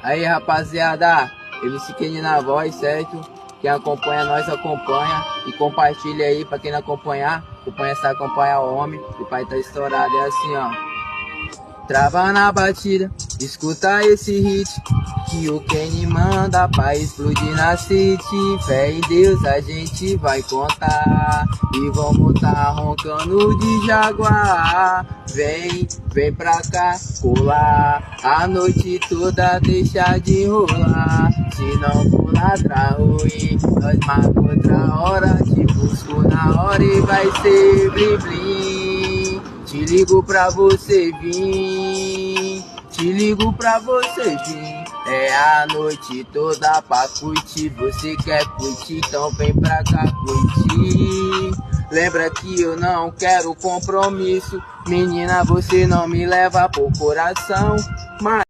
Aí, rapaziada, MC Kenny na voz, certo? Quem acompanha, nós acompanha. E compartilha aí pra quem não acompanhar. Acompanha, se acompanha o homem. O pai tá estourado, é assim, ó. Trava na batida, escuta esse hit que o Kenny manda pra explodir na city. Fé em Deus a gente vai contar e vamos tá roncando de Jaguar. Vem pra cá, colar a noite toda, deixa de rolar. Se não for ladrar ruim, nós marca outra hora. Te busco na hora e vai ser blim blim. Te ligo pra você vir, te ligo pra você vir. É a noite toda pra curtir, você quer curtir, então vem pra cá curtir. Lembra que eu não quero compromisso, menina, você não me leva pro coração, mas